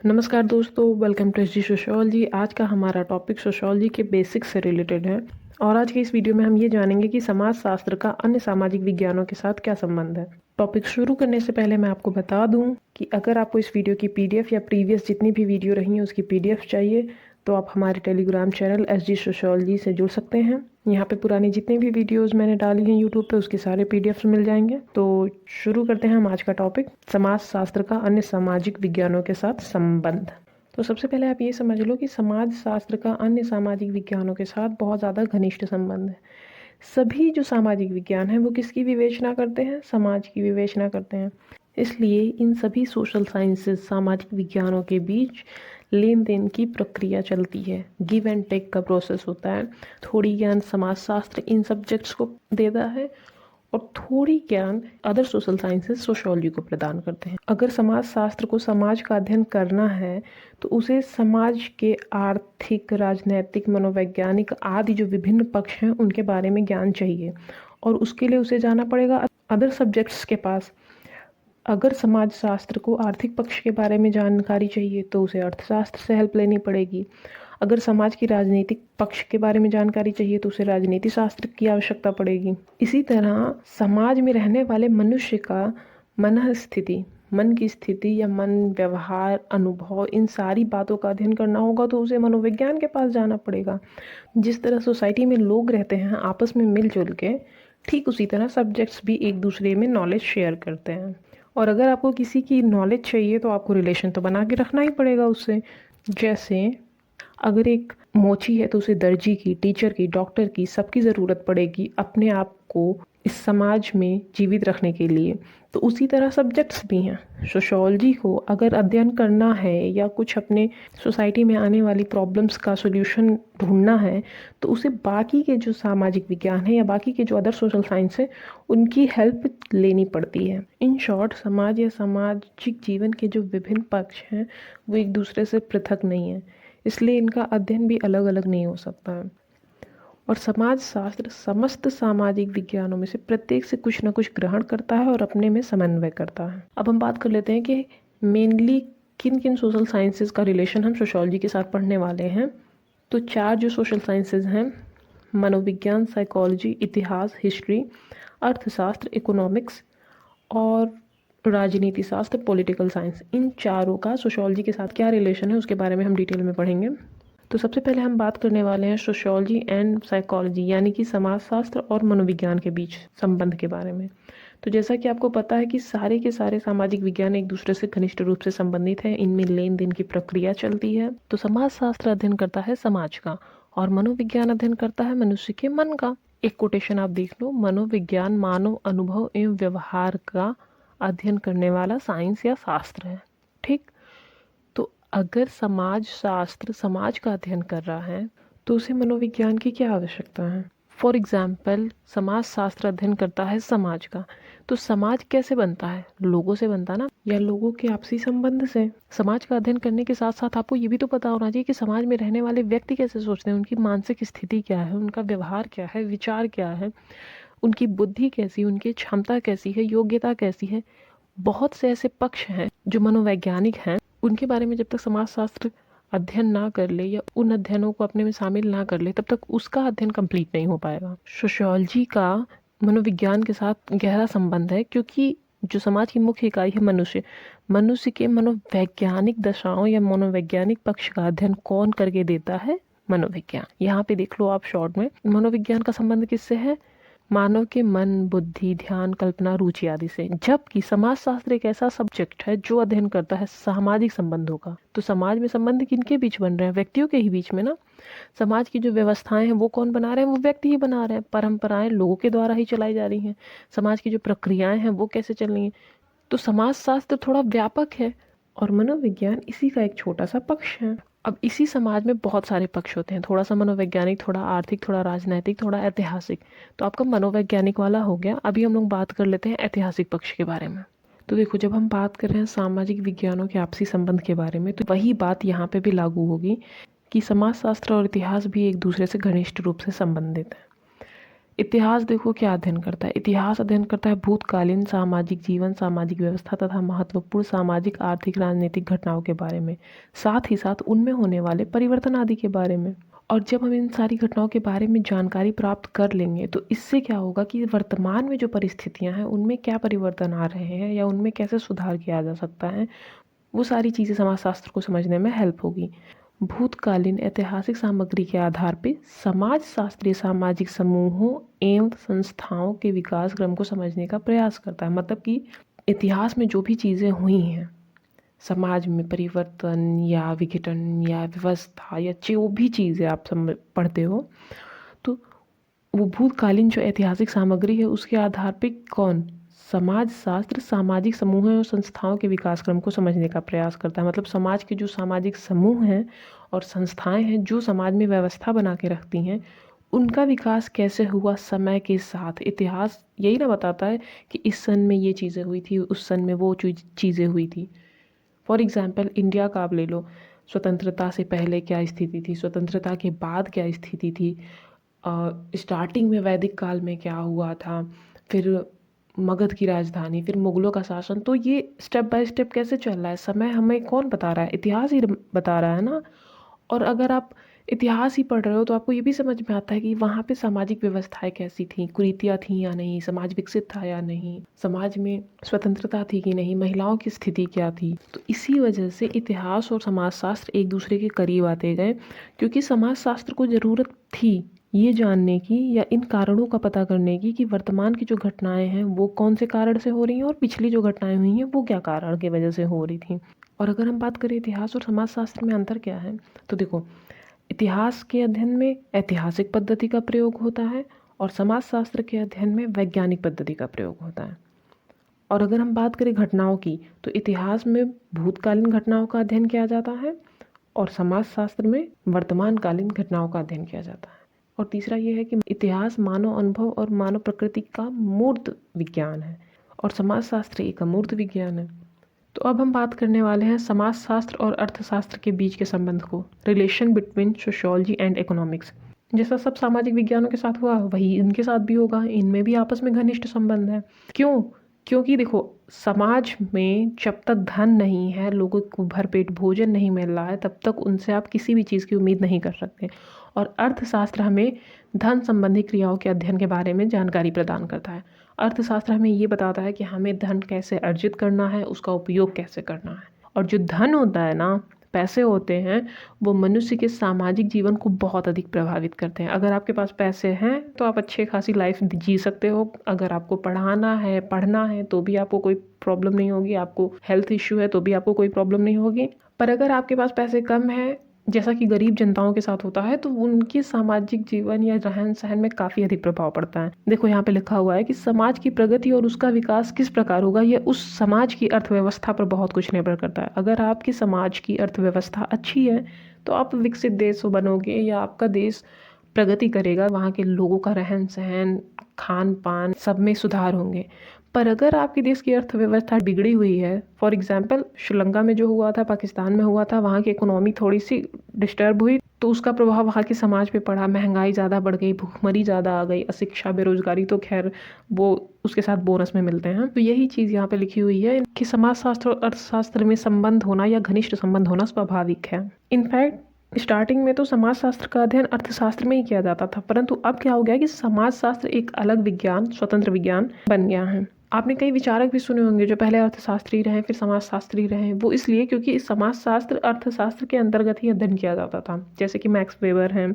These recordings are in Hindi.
नमस्कार दोस्तों, वेलकम टू एसजी सोशियोलॉजी। आज का हमारा टॉपिक सोशियोलॉजी के बेसिक्स से रिलेटेड है और आज की इस वीडियो में हम ये जानेंगे कि समाज शास्त्र का अन्य सामाजिक विज्ञानों के साथ क्या संबंध है। टॉपिक शुरू करने से पहले मैं आपको बता दूं कि अगर आपको इस वीडियो की पीडीएफ या प्रीवियस जितनी भी वीडियो रही हैं उसकी पीडीएफ चाहिए तो आप हमारे टेलीग्राम चैनल एसजी सोशियोलॉजी से जुड़ सकते हैं। यहाँ पे पुरानी जितनी भी वीडियोस मैंने डाली हैं यूट्यूब पे उसके सारे पीडीएफ मिल जाएंगे। तो शुरू करते हैं हम आज का टॉपिक, समाज शास्त्र का अन्य सामाजिक विज्ञानों के साथ संबंध। तो सबसे पहले आप ये समझ लो कि समाज शास्त्र का अन्य सामाजिक विज्ञानों के साथ बहुत ज़्यादा घनिष्ठ संबंध है। सभी जो सामाजिक विज्ञान हैं वो किसकी विवेचना करते हैं? समाज की विवेचना करते हैं। इसलिए इन सभी सोशल साइंसेस सामाजिक विज्ञानों के बीच लेन देन की प्रक्रिया चलती है, गिव एंड टेक का प्रोसेस होता है। थोड़ी ज्ञान समाजशास्त्र इन सब्जेक्ट्स को देता है और थोड़ी ज्ञान अदर सोशल साइंसेस सोशियोलॉजी को प्रदान करते हैं। अगर समाज शास्त्र को समाज का अध्ययन करना है तो उसे समाज के आर्थिक, राजनैतिक, मनोवैज्ञानिक आदि जो विभिन्न पक्ष हैं उनके बारे में ज्ञान चाहिए और उसके लिए उसे जाना पड़ेगा अदर सब्जेक्ट्स के पास। अगर समाज शास्त्र को आर्थिक पक्ष के बारे में जानकारी चाहिए तो उसे अर्थशास्त्र से हेल्प लेनी पड़ेगी। अगर समाज की राजनीतिक पक्ष के बारे में जानकारी चाहिए तो उसे राजनीति शास्त्र की आवश्यकता पड़ेगी। इसी तरह समाज में रहने वाले मनुष्य का मन स्थिति, मन की स्थिति या मन, व्यवहार, अनुभव, इन सारी बातों का अध्ययन करना होगा तो उसे मनोविज्ञान के पास जाना पड़ेगा। जिस तरह सोसाइटी में लोग रहते हैं आपस में मिलजुल के, ठीक उसी तरह सब्जेक्ट्स भी एक दूसरे में नॉलेज शेयर करते हैं। और अगर आपको किसी की नॉलेज चाहिए तो आपको रिलेशन तो बना के रखना ही पड़ेगा उससे। जैसे अगर एक मोची है तो उसे दर्जी की, टीचर की, डॉक्टर की, सबकी ज़रूरत पड़ेगी अपने आप को इस समाज में जीवित रखने के लिए। तो उसी तरह सब्जेक्ट्स भी हैं। सोशियोलॉजी को अगर अध्ययन करना है या कुछ अपने सोसाइटी में आने वाली प्रॉब्लम्स का सोल्यूशन ढूंढना है तो उसे बाकी के जो सामाजिक विज्ञान है या बाकी के जो अदर सोशल साइंस है उनकी हेल्प लेनी पड़ती है। इन शॉर्ट, समाज या सामाजिक जीवन के जो विभिन्न पक्ष हैं वो एक दूसरे से पृथक नहीं है, इसलिए इनका अध्ययन भी अलग अलग नहीं हो सकता है। और समाज शास्त्र समस्त सामाजिक विज्ञानों में से प्रत्येक से कुछ न कुछ ग्रहण करता है और अपने में समन्वय करता है। अब हम बात कर लेते हैं कि मेनली किन किन सोशल साइंसेज का रिलेशन हम सोशियोलॉजी के साथ पढ़ने वाले हैं। तो 4 जो सोशल साइंसेज हैं, मनोविज्ञान, साइकोलॉजी, इतिहास, हिस्ट्री, अर्थशास्त्र, इकोनॉमिक्स और राजनीति शास्त्र, पॉलिटिकल साइंस, इन चारों का सोशियोलॉजी के साथ क्या रिलेशन है उसके बारे में हम डिटेल में पढ़ेंगे। तो सबसे पहले हम बात करने वाले हैं सोशियोलॉजी एंड साइकोलॉजी यानी कि समाजशास्त्र और मनोविज्ञान के बीच संबंध के बारे में। तो जैसा कि आपको पता है कि सारे के सारे सामाजिक विज्ञान एक दूसरे से घनिष्ठ रूप से संबंधित हैं, इनमें लेन देन की प्रक्रिया चलती है। तो समाजशास्त्र अध्ययन करता है समाज का और मनोविज्ञान अध्ययन करता है मनुष्य के मन का। एक कोटेशन आप देख लो, मनोविज्ञान मानव अनुभव एवं व्यवहार का अध्ययन करने वाला साइंस या शास्त्र है। ठीक, तो अगर समाज शास्त्र समाज का अध्ययन कर रहा है तो उसे मनोविज्ञान की क्या आवश्यकता है? फॉर एग्जाम्पल, समाज शास्त्र अध्ययन करता है समाज का, तो समाज कैसे बनता है? लोगों से बनता ना, या लोगों के आपसी संबंध से। समाज का अध्ययन करने के साथ साथ आपको ये भी तो पता होना चाहिए कि समाज में रहने वाले व्यक्ति कैसे सोचते हैं, उनकी मानसिक स्थिति क्या है, उनका व्यवहार क्या है, विचार क्या है, उनकी बुद्धि कैसी, उनकी क्षमता कैसी है, योग्यता कैसी है। बहुत से ऐसे पक्ष हैं जो मनोवैज्ञानिक हैं, उनके बारे में जब तक समाजशास्त्र अध्ययन ना कर ले या उन अध्ययनों को अपने में शामिल ना कर ले तब तक उसका अध्ययन कंप्लीट नहीं हो पाएगा। सोशियोलॉजी का मनोविज्ञान के साथ गहरा संबंध है क्योंकि जो समाज की मुख्य इकाई है मनुष्य, मनुष्य के मनोवैज्ञानिक दशाओं या मनोवैज्ञानिक पक्ष का अध्ययन कौन करके देता है? मनोविज्ञान। यहाँ पे देख लो आप शॉर्ट में, मनोविज्ञान का संबंध किससे है? मानव के मन, बुद्धि, ध्यान, कल्पना, रुचि आदि से। जबकि समाजशास्त्र एक ऐसा सब्जेक्ट है जो अध्ययन करता है सामाजिक संबंधों का। तो समाज में संबंध किनके बीच बन रहे हैं? व्यक्तियों के ही बीच में ना। समाज की जो व्यवस्थाएं हैं वो कौन बना रहे हैं? वो व्यक्ति ही बना रहे हैं। परंपराएं लोगों के द्वारा ही चलाई जा रही हैं। समाज की जो प्रक्रियाएं हैं वो कैसे चल रही हैं? तो समाजशास्त्र थोड़ा व्यापक है और मनोविज्ञान इसी का एक छोटा सा पक्ष है। अब इसी समाज में बहुत सारे पक्ष होते हैं, थोड़ा सा मनोवैज्ञानिक, थोड़ा आर्थिक, थोड़ा राजनैतिक, थोड़ा ऐतिहासिक। तो आपका मनोवैज्ञानिक वाला हो गया। अभी हम लोग बात कर लेते हैं ऐतिहासिक पक्ष के बारे में। तो देखो, जब हम बात कर रहे हैं सामाजिक विज्ञानों के आपसी संबंध के बारे में तो वही बात यहाँ पे भी लागू होगी कि समाजशास्त्र और इतिहास भी एक दूसरे से घनिष्ठ रूप से संबंधित है। इतिहास देखो क्या अध्ययन करता है। इतिहास अध्ययन करता है भूतकालीन सामाजिक जीवन, सामाजिक व्यवस्था तथा महत्वपूर्ण सामाजिक, आर्थिक, राजनीतिक घटनाओं के बारे में, साथ ही साथ उनमें होने वाले परिवर्तन आदि के बारे में। और जब हम इन सारी घटनाओं के बारे में जानकारी प्राप्त कर लेंगे तो इससे क्या होगा कि वर्तमान में जो परिस्थितियां हैं उनमें क्या परिवर्तन आ रहे हैं या उनमें कैसे सुधार किया जा सकता है, वो सारी चीज़ें समाजशास्त्र को समझने में हेल्प होगी। भूतकालीन ऐतिहासिक सामग्री के आधार पर समाज शास्त्रीय सामाजिक समूहों एवं संस्थाओं के विकास क्रम को समझने का प्रयास करता है। मतलब कि इतिहास में जो भी चीज़ें हुई हैं, समाज में परिवर्तन या विघटन या व्यवस्था या जो भी चीज़ें आप पढ़ते हो, तो वो भूतकालीन जो ऐतिहासिक सामग्री है उसके आधार पे कौन समाज शास्त्र सामाजिक समूहों और संस्थाओं के विकास क्रम को समझने का प्रयास करता है। मतलब समाज के जो सामाजिक समूह हैं और संस्थाएं हैं जो समाज में व्यवस्था बना के रखती हैं, उनका विकास कैसे हुआ समय के साथ। इतिहास यही ना बताता है कि इस सन में ये चीज़ें हुई थी, उस सन में वो चीज़ें हुई थी। फॉर एग्ज़ाम्पल इंडिया का आप ले लो, स्वतंत्रता से पहले क्या स्थिति थी, स्वतंत्रता के बाद क्या स्थिति थी, स्टार्टिंग में वैदिक काल में क्या हुआ था, फिर मगध की राजधानी, फिर मुगलों का शासन। तो ये स्टेप बाय स्टेप कैसे चल रहा है, समय हमें कौन बता रहा है, इतिहास ही बता रहा है ना। और अगर आप इतिहास ही पढ़ रहे हो तो आपको ये भी समझ में आता है कि वहाँ पे सामाजिक व्यवस्थाएं कैसी थी, कुरीतियाँ थी या नहीं, समाज विकसित था या नहीं, समाज में स्वतंत्रता थी कि नहीं, महिलाओं की स्थिति क्या थी। तो इसी वजह से इतिहास और समाजशास्त्र एक दूसरे के करीब आते गए, क्योंकि समाजशास्त्र को ज़रूरत थी ये जानने की या इन कारणों का पता करने की कि वर्तमान की जो घटनाएं हैं वो कौन से कारण से हो रही हैं और पिछली जो घटनाएं हुई हैं वो क्या कारण की वजह से हो रही थी। और अगर हम बात करें इतिहास और समाजशास्त्र में अंतर क्या है, तो देखो इतिहास के अध्ययन में ऐतिहासिक पद्धति का प्रयोग होता है और समाजशास्त्र के अध्ययन में वैज्ञानिक पद्धति का प्रयोग होता है। और अगर हम बात करें घटनाओं की, तो इतिहास में भूतकालीन घटनाओं का अध्ययन किया जाता है और समाजशास्त्र में वर्तमानकालीन घटनाओं का अध्ययन किया जाता है। और तीसरा ये है कि इतिहास मानव अनुभव और मानव प्रकृति का मूर्त विज्ञान है और समाजशास्त्र एक अमूर्त विज्ञान है। तो अब हम बात करने वाले हैं समाजशास्त्र और अर्थशास्त्र के बीच के संबंध को, relation between sociology and economics. जैसा सब सामाजिक विज्ञानों के साथ हुआ वही इनके साथ भी होगा, इनमें भी आपस में घनिष्ठ संबंध है। क्यों? क्योंकि देखो समाज में जब तक धन नहीं है, लोगों को भरपेट भोजन नहीं मिल रहा है, तब तक उनसे आप किसी भी चीज़ की उम्मीद नहीं कर सकते। और अर्थशास्त्र हमें धन संबंधी क्रियाओं के अध्ययन के बारे में जानकारी प्रदान करता है। अर्थशास्त्र हमें ये बताता है कि हमें धन कैसे अर्जित करना है, उसका उपयोग कैसे करना है। और जो धन होता है ना, पैसे होते हैं, वो मनुष्य के सामाजिक जीवन को बहुत अधिक प्रभावित करते हैं। अगर आपके पास पैसे हैं तो आप अच्छे खासी लाइफ जी सकते हो। अगर आपको पढ़ना है तो भी आपको कोई प्रॉब्लम नहीं होगी, आपको हेल्थ इश्यू है तो भी आपको कोई प्रॉब्लम नहीं होगी। पर अगर आपके पास पैसे कम हैं, जैसा कि गरीब जनताओं के साथ होता है, तो उनकी सामाजिक जीवन या रहन सहन में काफ़ी अधिक प्रभाव पड़ता है। देखो यहाँ पे लिखा हुआ है कि समाज की प्रगति और उसका विकास किस प्रकार होगा, यह उस समाज की अर्थव्यवस्था पर बहुत कुछ निर्भर करता है। अगर आपकी समाज की अर्थव्यवस्था अच्छी है तो आप विकसित देश बनोगे या आपका देश प्रगति करेगा, वहाँ के लोगों का रहन सहन, खान पान सब में सुधार होंगे। पर अगर आपके देश की अर्थव्यवस्था बिगड़ी हुई है, फॉर एग्जांपल श्रीलंका में जो हुआ था, पाकिस्तान में हुआ था, वहाँ की इकोनॉमी थोड़ी सी डिस्टर्ब हुई तो उसका प्रभाव वहाँ के समाज पे पड़ा, महंगाई ज़्यादा बढ़ गई, भूखमरी ज़्यादा आ गई, अशिक्षा बेरोजगारी तो खैर वो उसके साथ बोनस में मिलते हैं। तो यही चीज़ यहाँ पे लिखी हुई है कि समाजशास्त्र और अर्थशास्त्र में संबंध होना या घनिष्ठ संबंध होना स्वाभाविक है। इनफैक्ट स्टार्टिंग में तो समाजशास्त्र का अध्ययन अर्थशास्त्र में ही किया जाता था, परंतु अब क्या हो गया कि समाजशास्त्र एक अलग विज्ञान, स्वतंत्र विज्ञान बन गया है। आपने कई विचारक भी सुने होंगे जो पहले अर्थशास्त्री रहे फिर समाजशास्त्री रहे। वो इसलिए क्योंकि समाजशास्त्र अर्थशास्त्र के अंतर्गत ही अध्ययन किया जाता था, जैसे कि मैक्स वेबर हैं,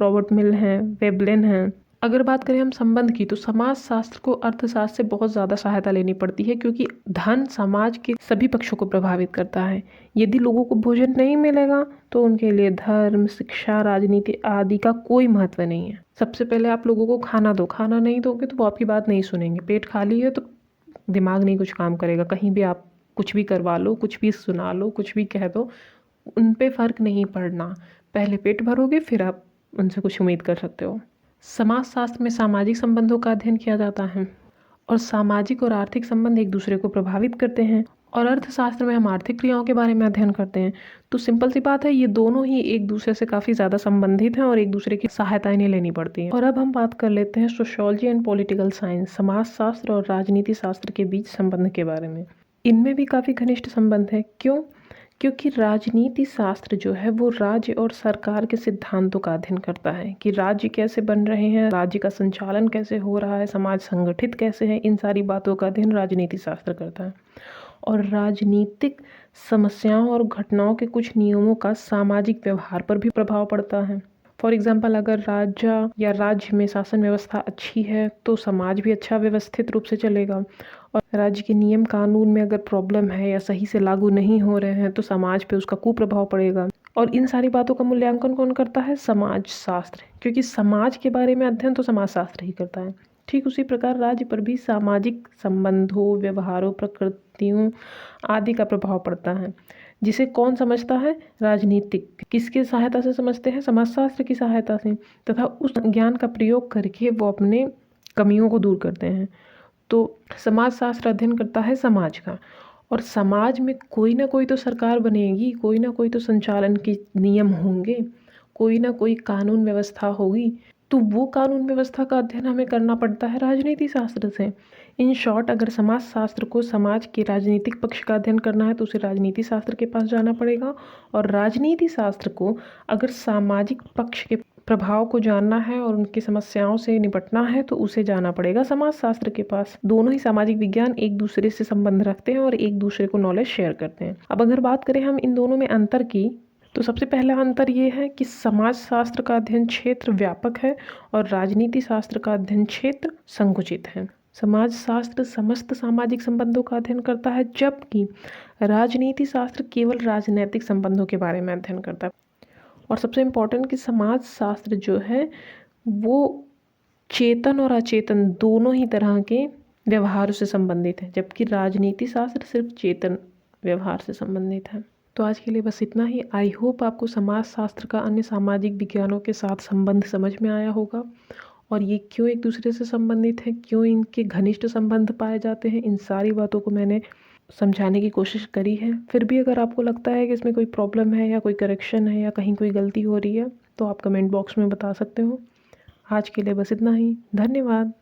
रॉबर्ट मिल हैं, वेबलेन हैं। अगर बात करें हम संबंध की, तो समाजशास्त्र को अर्थशास्त्र से बहुत ज़्यादा सहायता लेनी पड़ती है, क्योंकि धन समाज के सभी पक्षों को प्रभावित करता है। यदि लोगों को भोजन नहीं मिलेगा तो उनके लिए धर्म, शिक्षा, राजनीति आदि का कोई महत्व नहीं है। सबसे पहले आप लोगों को खाना दो, खाना नहीं दोगे तो वो आपकी बात नहीं सुनेंगे। पेट खाली है तो दिमाग नहीं कुछ काम करेगा, कहीं भी आप कुछ भी करवा लो, कुछ भी सुना लो, कुछ भी कह दो, उन पे फ़र्क नहीं पड़ना। पहले पेट भरोगे फिर आप उनसे कुछ उम्मीद कर सकते हो। समाजशास्त्र में सामाजिक संबंधों का अध्ययन किया जाता है और सामाजिक और आर्थिक संबंध एक दूसरे को प्रभावित करते हैं और अर्थशास्त्र में हम आर्थिक क्रियाओं के बारे में अध्ययन करते हैं। तो सिंपल सी बात है, ये दोनों ही एक दूसरे से काफ़ी ज़्यादा संबंधित हैं और एक दूसरे की सहायता इन्हें लेनी पड़ती है। और अब हम बात कर लेते हैं सोशियोलॉजी एंड पॉलिटिकल साइंस, समाजशास्त्र और राजनीति शास्त्र के बीच संबंध के बारे में। इनमें भी काफ़ी घनिष्ठ संबंध है। क्यों? क्योंकि राजनीति शास्त्र जो है वो राज्य और सरकार के सिद्धांतों का अध्ययन करता है कि राज्य कैसे बन रहे हैं, राज्य का संचालन कैसे हो रहा है, समाज संगठित कैसे है, इन सारी बातों का अध्ययन राजनीति शास्त्र करता है। और राजनीतिक समस्याओं और घटनाओं के कुछ नियमों का सामाजिक व्यवहार पर भी प्रभाव पड़ता है। फॉर एग्जाम्पल, अगर राज्य में शासन व्यवस्था अच्छी है तो समाज भी अच्छा व्यवस्थित रूप से चलेगा। और राज्य के नियम कानून में अगर प्रॉब्लम है या सही से लागू नहीं हो रहे हैं तो समाज पे उसका कुप्रभाव पड़ेगा। और इन सारी बातों का मूल्यांकन कौन करता है? समाज शास्त्र, क्योंकि समाज के बारे में अध्ययन तो समाज शास्त्र ही करता है। ठीक उसी प्रकार राज्य पर भी सामाजिक संबंधों, व्यवहारों, प्रकृतियों आदि का प्रभाव पड़ता है, जिसे कौन समझता है? राजनीतिक। किसकी सहायता से समझते हैं? समाजशास्त्र की सहायता से, तथा उस ज्ञान का प्रयोग करके वो अपने कमियों को दूर करते हैं। तो समाजशास्त्र अध्ययन करता है समाज का, और समाज में कोई ना कोई तो सरकार बनेगी, कोई ना कोई तो संचालन के नियम होंगे, कोई ना कोई कानून व्यवस्था होगी। तो वो कानून व्यवस्था का अध्ययन हमें करना पड़ता है राजनीति शास्त्र से। इन शॉर्ट, अगर समाज शास्त्र को समाज के राजनीतिक पक्ष का अध्ययन करना है तो उसे राजनीति शास्त्र के पास जाना पड़ेगा, और राजनीति शास्त्र को अगर सामाजिक पक्ष के प्रभाव को जानना है और उनकी समस्याओं से निपटना है तो उसे जाना पड़ेगा समाज शास्त्र के पास। दोनों ही सामाजिक विज्ञान एक दूसरे से संबंध रखते हैं और एक दूसरे को नॉलेज शेयर करते हैं। अब अगर बात करें हम इन दोनों में अंतर की, तो सबसे पहला अंतर ये है कि समाज शास्त्र का अध्ययन क्षेत्र व्यापक है और राजनीति शास्त्र का अध्ययन क्षेत्र संकुचित है। समाज शास्त्र समस्त सामाजिक संबंधों का अध्ययन करता है, जबकि राजनीति शास्त्र केवल राजनैतिक संबंधों के बारे में अध्ययन करता है। और सबसे इम्पोर्टेंट कि समाज शास्त्र जो है वो चेतन और अचेतन दोनों ही तरह के व्यवहार से संबंधित है, जबकि राजनीति शास्त्र सिर्फ चेतन व्यवहार से संबंधित है। तो आज के लिए बस इतना ही। आई होप आपको समाज शास्त्र का अन्य सामाजिक विज्ञानों के साथ संबंध समझ में आया होगा, और ये क्यों एक दूसरे से संबंधित है, क्यों इनके घनिष्ठ संबंध पाए जाते हैं, इन सारी बातों को मैंने समझाने की कोशिश करी है। फिर भी अगर आपको लगता है कि इसमें कोई प्रॉब्लम है या कोई करेक्शन है या कहीं कोई गलती हो रही है तो आप कमेंट बॉक्स में बता सकते हो। आज के लिए बस इतना ही। धन्यवाद।